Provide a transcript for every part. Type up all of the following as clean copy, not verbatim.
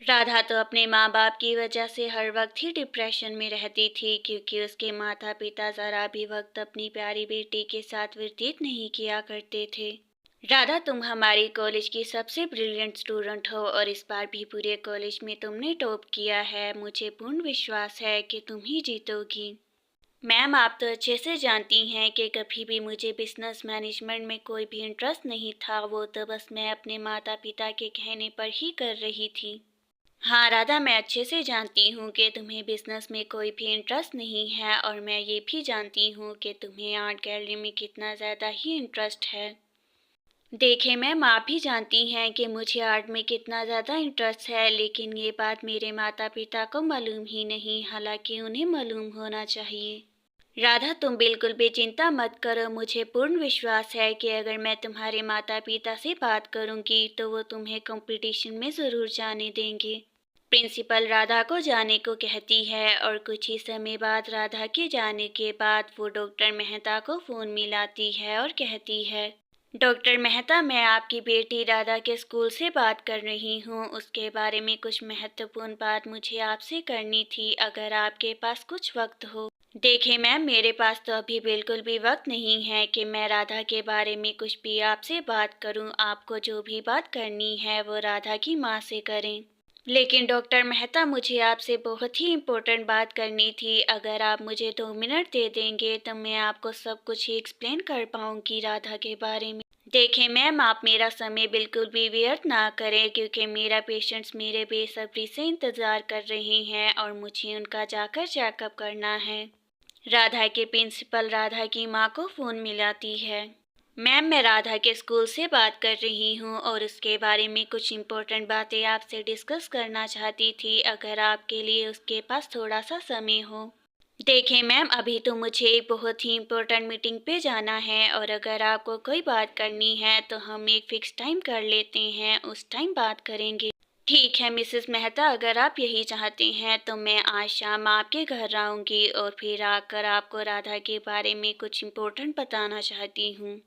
राधा तो अपने माँ-बाप की वजह से हर वक़्त ही डिप्रेशन में रहती थी क्योंकि उसके माता-पिता ज़रा भी वक़्त अपनी प्यारी बेटी के साथ व्यतीत नहीं किया करते थे। राधा, तुम हमारी कॉलेज की सबसे ब्रिलियंट स्टूडेंट हो और इस बार भी पूरे कॉलेज में तुमने टॉप किया है। मुझे पूर्ण विश्वास है कि तुम ही जीतोगी। मैम, आप तो अच्छे से जानती हैं कि कभी भी मुझे बिज़नेस मैनेजमेंट में कोई भी इंटरेस्ट नहीं था, वो तो बस मैं अपने माता-पिता के कहने पर ही कर रही थी। हाँ राधा, मैं अच्छे से जानती हूँ कि तुम्हें बिजनेस में कोई भी इंटरेस्ट नहीं है और मैं ये भी जानती हूँ कि तुम्हें आर्ट गैलरी में कितना ज़्यादा ही इंटरेस्ट है। देखिए मैम, आप भी जानती हैं कि मुझे आर्ट में कितना ज़्यादा इंटरेस्ट है, लेकिन ये बात मेरे माता पिता को मालूम ही नहीं, हालांकि उन्हें मालूम होना चाहिए। राधा, तुम बिल्कुल भी चिंता मत करो। मुझे पूर्ण विश्वास है कि अगर मैं तुम्हारे माता पिता से बात करूंगी तो वो तुम्हें कंपटीशन में ज़रूर जाने देंगे। प्रिंसिपल राधा को जाने को कहती है और कुछ ही समय बाद राधा के जाने के बाद वो डॉक्टर मेहता को फ़ोन मिलाती है और कहती है, डॉक्टर मेहता, मैं आपकी बेटी राधा के स्कूल से बात कर रही हूँ। उसके बारे में कुछ महत्वपूर्ण बात मुझे आपसे करनी थी, अगर आपके पास कुछ वक्त हो। देखिए मैम, मेरे पास तो अभी बिल्कुल भी वक्त नहीं है कि मैं राधा के बारे में कुछ भी आपसे बात करूं। आपको जो भी बात करनी है वो राधा की माँ से करें। लेकिन डॉक्टर मेहता, मुझे आपसे बहुत ही इम्पोर्टेंट बात करनी थी। अगर आप मुझे 2 मिनट दे देंगे तो मैं आपको सब कुछ ही एक्सप्लेन कर पाऊंगी राधा के बारे में। देखें मैम, आप मेरा समय बिल्कुल भी व्यर्थ ना करें क्योंकि मेरा पेशेंट्स मेरे बेसब्री से इंतज़ार कर रहे हैं और मुझे उनका जाकर चेकअप करना है। राधा के प्रिंसिपल राधा की माँ को फ़ोन मिलाती है। मैम, मैं राधा के स्कूल से बात कर रही हूँ और उसके बारे में कुछ इम्पोर्टेंट बातें आपसे डिस्कस करना चाहती थी, अगर आपके लिए उसके पास थोड़ा सा समय हो। देखें मैम, अभी तो मुझे एक बहुत ही इम्पोर्टेंट मीटिंग पे जाना है और अगर आपको कोई बात करनी है तो हम एक फिक्स टाइम कर लेते हैं, उस टाइम बात करेंगे। ठीक है मिसेस मेहता, अगर आप यही चाहते हैं तो मैं आज शाम आपके घर आऊँगी और फिर आकर आपको राधा के बारे में कुछ इम्पोर्टेंट बताना चाहती हूँ।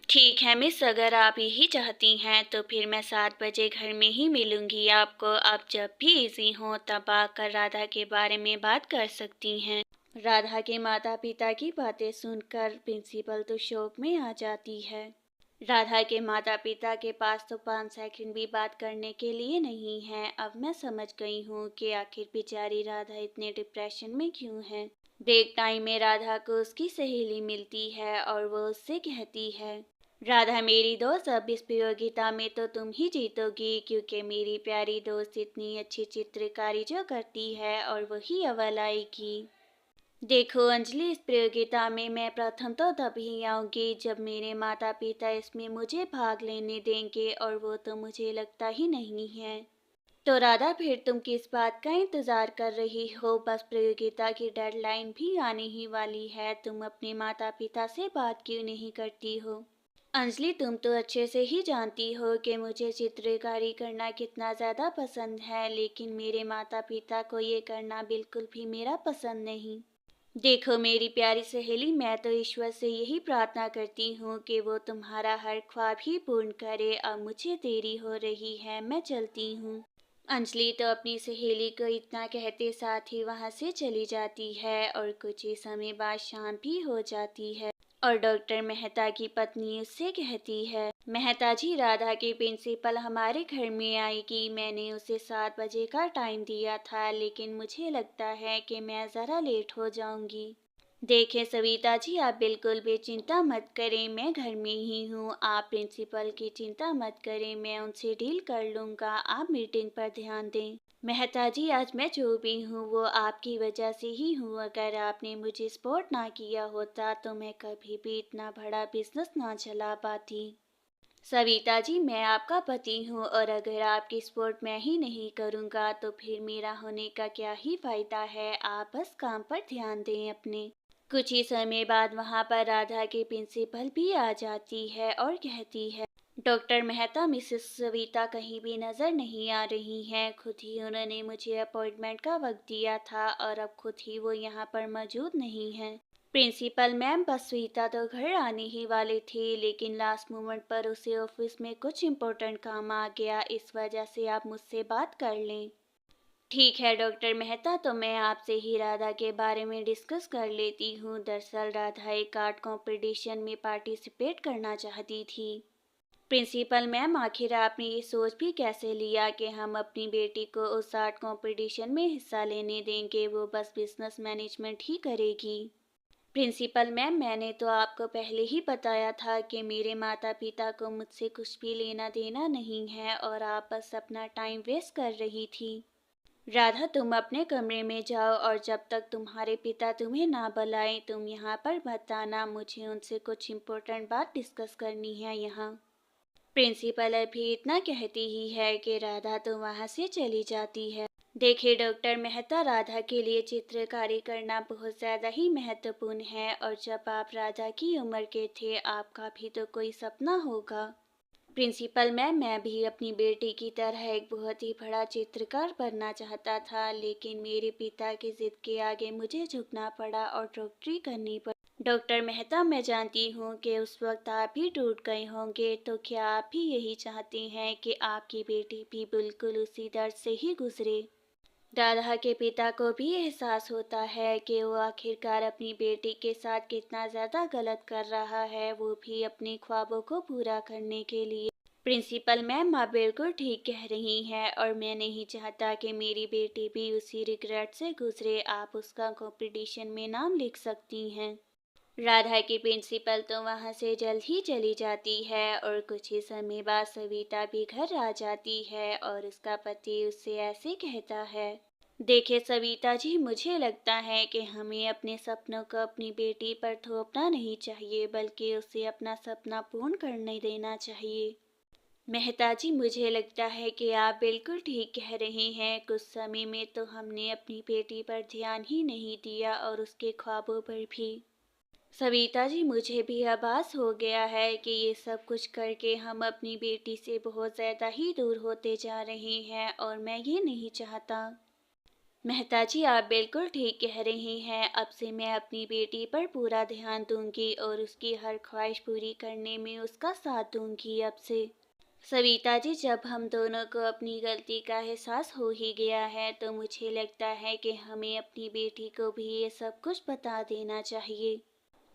ठीक है मिस, अगर आप यही चाहती हैं तो फिर मैं 7 बजे घर में ही मिलूंगी आपको। आप जब भी इजी हो तब आकर राधा के बारे में बात कर सकती हैं। राधा के माता पिता की बातें सुनकर प्रिंसिपल तो शौक में आ जाती है। राधा के माता पिता के पास तो 5 सेकंड भी बात करने के लिए नहीं है। अब मैं समझ गई हूँ कि आखिर बेचारी राधा इतने डिप्रेशन में क्यों है। ब्रेक टाइम में राधा को उसकी सहेली मिलती है और वो उससे कहती है, राधा मेरी दोस्त, अब इस प्रतियोगिता में तो तुम ही जीतोगी क्योंकि मेरी प्यारी दोस्त इतनी अच्छी चित्रकारी जो करती है और वही अव्वल आएगी। देखो अंजलि, इस प्रतियोगिता में मैं प्रथम तो तभी आऊंगी जब मेरे माता पिता इसमें मुझे भाग लेने देंगे और वो तो मुझे लगता ही नहीं है। तो राधा, फिर तुम किस बात का इंतजार कर रही हो? बस प्रतियोगिता की डेडलाइन भी आने ही वाली है, तुम अपने माता पिता से बात क्यों नहीं करती हो? अंजलि, तुम तो अच्छे से ही जानती हो कि मुझे चित्रकारी करना कितना ज़्यादा पसंद है, लेकिन मेरे माता पिता को ये करना बिल्कुल भी मेरा पसंद नहीं। देखो मेरी प्यारी सहेली, मैं तो ईश्वर से यही प्रार्थना करती हूँ कि वो तुम्हारा हर ख्वाब ही पूर्ण करे। अब मुझे देरी हो रही है, मैं चलती हूँ। अंजलि तो अपनी सहेली को इतना कहते साथ ही वहाँ से चली जाती है और कुछ ही समय बाद शाम भी हो जाती है और डॉक्टर मेहता की पत्नी उससे कहती है, मेहता जी, राधा की प्रिंसिपल हमारे घर में आएगी। मैंने उसे 7 बजे का टाइम दिया था, लेकिन मुझे लगता है कि मैं ज़रा लेट हो जाऊंगी। देखें सविता जी, आप बिल्कुल भी चिंता मत करें, मैं घर में ही हूँ। आप प्रिंसिपल की चिंता मत करें, मैं उनसे डील कर लूँगा। आप मीटिंग पर ध्यान दें। मेहता जी, आज मैं जो भी हूँ वो आपकी वजह से ही हूँ। अगर आपने मुझे सपोर्ट ना किया होता तो मैं कभी भी इतना बड़ा बिजनेस ना चला पाती। सविता जी, मैं आपका पति हूँ और अगर आपकी सपोर्ट मैं ही नहीं करूँगा तो फिर मेरा होने का क्या ही फायदा है। आप बस काम पर ध्यान दें अपने। कुछ ही समय बाद वहाँ पर राधा की प्रिंसिपल भी आ जाती है और कहती है, डॉक्टर मेहता, मिसेस सविता कहीं भी नज़र नहीं आ रही हैं। खुद ही उन्होंने मुझे अपॉइंटमेंट का वक्त दिया था और अब खुद ही वो यहाँ पर मौजूद नहीं हैं। प्रिंसिपल मैम, बस सविता तो घर आने ही वाली थी, लेकिन लास्ट मोमेंट पर उसे ऑफिस में कुछ इम्पोर्टेंट काम आ गया, इस वजह से आप मुझसे बात कर लें। ठीक है डॉक्टर मेहता, तो मैं आपसे ही राधा के बारे में डिस्कस कर लेती हूँ। दरअसल राधा एक आर्ट कंपटीशन में पार्टिसिपेट करना चाहती थी। प्रिंसिपल मैम, आखिर आपने ये सोच भी कैसे लिया कि हम अपनी बेटी को उस आर्ट कंपटीशन में हिस्सा लेने देंगे, वो बस बिजनेस मैनेजमेंट ही करेगी? प्रिंसिपल मैम, मैंने तो आपको पहले ही बताया था कि मेरे माता पिता को मुझसे कुछ भी लेना देना नहीं है और आप बस अपना टाइम वेस्ट कर रही थी। राधा, तुम अपने कमरे में जाओ और जब तक तुम्हारे पिता तुम्हें ना बुलाएं तुम यहाँ पर मत आना। मुझे उनसे कुछ इम्पोर्टेंट बात डिस्कस करनी है यहाँ। प्रिंसिपल अभी इतना कहती ही है कि राधा तो वहाँ से चली जाती है। देखिए डॉक्टर मेहता, राधा के लिए चित्रकारी करना बहुत ज़्यादा ही महत्वपूर्ण है और जब आप राधा की उम्र के थे आपका भी तो कोई सपना होगा। प्रिंसिपल मैम, मैं भी अपनी बेटी की तरह एक बहुत ही बड़ा चित्रकार बनना चाहता था, लेकिन मेरे पिता की जिद के आगे मुझे झुकना पड़ा और डॉक्टरी करनी पड़ी। डॉक्टर मेहता, मैं जानती हूँ कि उस वक्त आप भी टूट गए होंगे, तो क्या आप भी यही चाहते हैं कि आपकी बेटी भी बिल्कुल उसी दर्द से ही गुजरे? राधा के पिता को भी एहसास होता है कि वो आखिरकार अपनी बेटी के साथ कितना ज़्यादा गलत कर रहा है, वो भी अपने ख्वाबों को पूरा करने के लिए। प्रिंसिपल मैम, आप बिल्कुल ठीक कह रही हैं और मैं नहीं चाहता कि मेरी बेटी भी उसी रिग्रेट से गुजरे। आप उसका कंपटीशन में नाम लिख सकती हैं। राधा की प्रिंसिपल तो वहाँ से जल्द ही चली जाती है और कुछ ही समय बाद सविता भी घर आ जाती है और उसका पति उससे ऐसे कहता है, देखिए सविता जी, मुझे लगता है कि हमें अपने सपनों को अपनी बेटी पर थोपना नहीं चाहिए, बल्कि उसे अपना सपना पूर्ण करने देना चाहिए। मेहता जी, मुझे लगता है कि आप बिल्कुल ठीक कह रहे हैं। कुछ समय में तो हमने अपनी बेटी पर ध्यान ही नहीं दिया और उसके ख्वाबों पर भी। सविता जी, मुझे भी आभास हो गया है कि ये सब कुछ करके हम अपनी बेटी से बहुत ज़्यादा ही दूर होते जा रहे हैं और मैं ये नहीं चाहता। मेहता जी, आप बिल्कुल ठीक कह रही हैं। अब से मैं अपनी बेटी पर पूरा ध्यान दूंगी और उसकी हर ख्वाहिश पूरी करने में उसका साथ दूंगी अब से। सविता जी, जब हम दोनों को अपनी गलती का एहसास हो ही गया है तो मुझे लगता है कि हमें अपनी बेटी को भी ये सब कुछ बता देना चाहिए।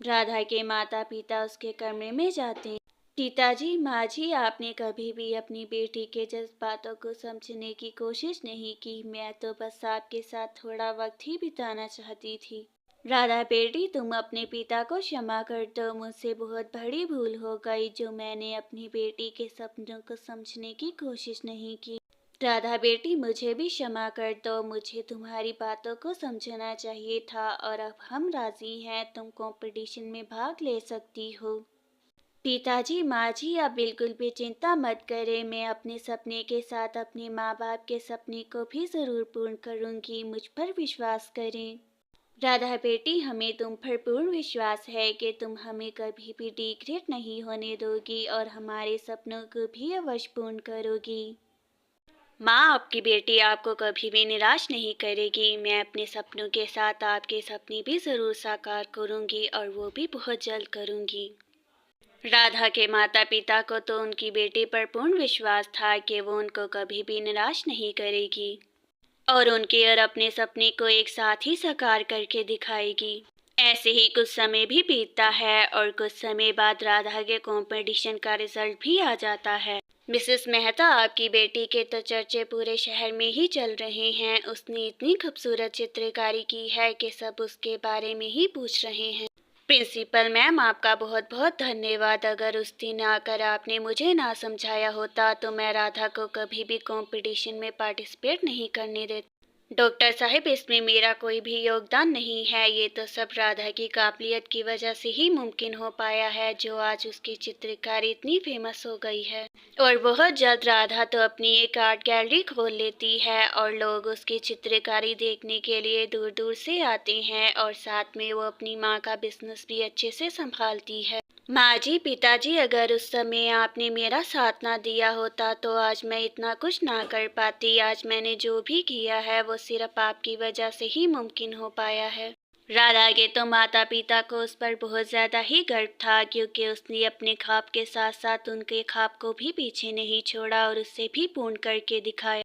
राधा के माता पिता उसके कमरे में जाते हैं। पिताजी, माँ जी, आपने कभी भी अपनी बेटी के जज्बातों को समझने की कोशिश नहीं की। मैं तो बस आपके साथ थोड़ा वक्त ही बिताना चाहती थी। राधा बेटी, तुम अपने पिता को क्षमा कर दो। मुझसे बहुत बड़ी भूल हो गई जो मैंने अपनी बेटी के सपनों को समझने की कोशिश नहीं की। राधा बेटी, मुझे भी क्षमा कर दो। मुझे तुम्हारी बातों को समझना चाहिए था और अब हम राजी हैं, तुम कंपटीशन में भाग ले सकती हो। पिताजी, माँ जी, आप बिल्कुल भी चिंता मत करें। मैं अपने सपने के साथ अपने माँ बाप के सपने को भी ज़रूर पूर्ण करूँगी। मुझ पर विश्वास करें। राधा बेटी, हमें तुम पर पूर्ण विश्वास है कि तुम हमें कभी भी डिग्रेड नहीं होने दोगी और हमारे सपनों को भी अवश्य पूर्ण करोगी। माँ, आपकी बेटी आपको कभी भी निराश नहीं करेगी। मैं अपने सपनों के साथ आपके सपने भी ज़रूर साकार करूँगी और वो भी बहुत जल्द करूँगी। राधा के माता पिता को तो उनकी बेटी पर पूर्ण विश्वास था कि वो उनको कभी भी निराश नहीं करेगी और उनके और अपने सपने को एक साथ ही साकार करके दिखाएगी। ऐसे ही कुछ समय भी बीतता है और कुछ समय बाद राधा के कंपटीशन का रिजल्ट भी आ जाता है। मिसेस मेहता, आपकी बेटी के तो चर्चे पूरे शहर में ही चल रहे हैं। उसने इतनी खूबसूरत चित्रकारी की है कि सब उसके बारे में ही पूछ रहे हैं। प्रिंसिपल मैम, आपका बहुत बहुत धन्यवाद। अगर उस दिन आकर आपने मुझे ना समझाया होता तो मैं राधा को कभी भी कंपटीशन में पार्टिसिपेट नहीं करने देती। डॉक्टर साहब, इसमें मेरा कोई भी योगदान नहीं है। ये तो सब राधा की काबिलियत की वजह से ही मुमकिन हो पाया है, जो आज उसकी चित्रकारी इतनी फेमस हो गई है। और बहुत जल्द राधा तो अपनी एक आर्ट गैलरी खोल लेती है और लोग उसकी चित्रकारी देखने के लिए दूर दूर से आते हैं और साथ में वो अपनी माँ का बिजनेस भी अच्छे से संभालती है। माँ जी, पिताजी, अगर उस समय आपने मेरा साथ ना दिया होता तो आज मैं इतना कुछ ना कर पाती। आज मैंने जो भी किया है वो सिर्फ आपकी वजह से ही मुमकिन हो पाया है। राधा के तो माता पिता को उस पर बहुत ज़्यादा ही गर्व था, क्योंकि उसने अपने ख्वाब के साथ साथ उनके ख्वाब को भी पीछे नहीं छोड़ा और उससे भी पूर्ण करके दिखाया।